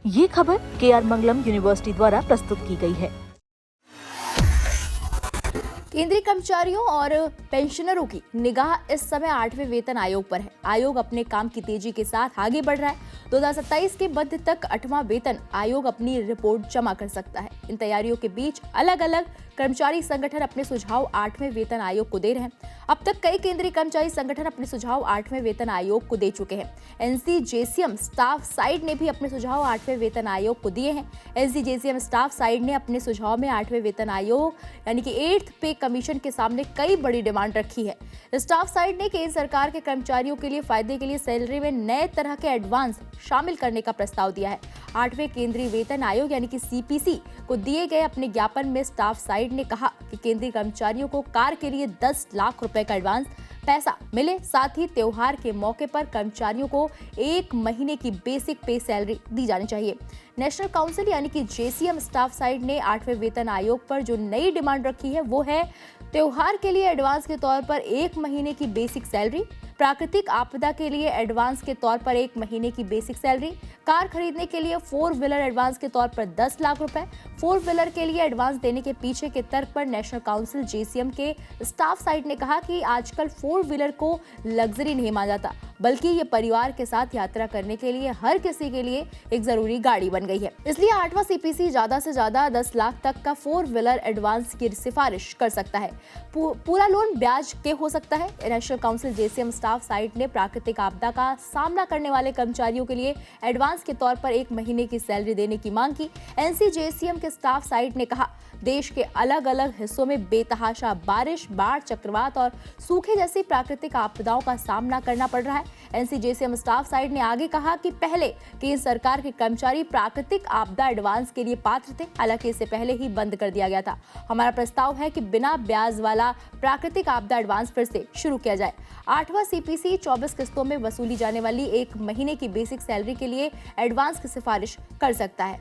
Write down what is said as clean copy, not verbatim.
ये खबर KR मंगलम university द्वारा प्रस्तुत की गई है। केंद्रीय कर्मचारियों और पेंशनरों की निगाह इस समय 8वें वेतन आयोग पर है। आयोग अपने काम की तेजी के साथ आगे बढ़ रहा है। 2027 के मध्य तक 8वां वेतन आयोग अपनी रिपोर्ट जमा कर सकता है। इन तैयारियों के बीच अलग अलग कर्मचारी संगठन अपने सुझाव 8वें वेतन आयोग को दे रहे हैं। अब तक कई केंद्रीय कर्मचारी संगठन अपने सुझाव 8वें वेतन आयोग को दे चुके हैं। NCJCM स्टाफ साइड ने भी अपने सुझाव 8वें वेतन आयोग को दिए हैं। NCJCM स्टाफ साइड ने अपने सुझाव में 8वें वेतन आयोग यानी कि 8th पे कमीशन के सामने कई बड़ी डिमांड रखी है। स्टाफ साइड ने केंद्र सरकार के कर्मचारियों के लिए फायदे के लिए सैलरी में नए तरह के एडवांस शामिल करने का प्रस्ताव दिया है। 8वें केंद्रीय वेतन आयोग यानी कि CPC को दिए गए अपने ज्ञापन में स्टाफ साइड ने कहा कि केंद्रीय कर्मचारियों को कार के लिए 10 लाख रुपए का एडवांस पैसा मिले, साथ ही त्योहार के मौके पर कर्मचारियों को 1 महीने की बेसिक पे सैलरी दी जानी चाहिए। नेशनल काउंसिल यानी कि JCM स्टाफ साइड ने 8वें वेतन आयोग पर जो नई डिमांड रखी है वो है त्योहार के लिए एडवांस के तौर पर 1 महीने की बेसिक सैलरी, प्राकृतिक आपदा के लिए एडवांस के तौर पर 1 महीने की बेसिक सैलरी, कार खरीदने के लिए 4 व्हीलर एडवांस के तौर पर 10 लाख रुपए। 4 व्हीलर के लिए एडवांस देने के पीछे के तर्क पर नेशनल काउंसिल JCM के स्टाफ साइड ने कहा कि आजकल 4 व्हीलर को लग्जरी नहीं माना जाता, बल्कि ये परिवार के साथ यात्रा करने के लिए हर किसी के लिए एक जरूरी गाड़ी बन गई है। इसलिए 8वां CPC ज्यादा से ज्यादा 10 लाख तक का 4 व्हीलर एडवांस की सिफारिश कर सकता है। पूरा लोन ब्याज के हो सकता है। National council JCM staff side ने प्राकृतिक आपदा का सामना करने वाले कर्मचारियों के लिए एडवांस के तौर पर 1 महीने की सैलरी देने की मांग की। NCJCM के स्टाफ साइड ने कहा, देश के अलग अलग हिस्सों में बेतहाशा बारिश, बाढ़, चक्रवात और सूखे जैसी प्राकृतिक आपदाओं का सामना करना पड़ रहा है। NCJCM स्टाफ साइड ने आगे कहा कि पहले केंद्र सरकार के कर्मचारी प्राकृतिक आपदा एडवांस के लिए पात्र थे, हालांकि इसे पहले ही बंद कर दिया गया था। हमारा प्रस्ताव है कि बिना ब्याज वाला प्राकृतिक आपदा एडवांस फिर से शुरू किया जाए। 8वां CPC 24 किस्तों में वसूली जाने वाली 1 महीने की बेसिक सैलरी के लिए एडवांस की सिफारिश कर सकता है।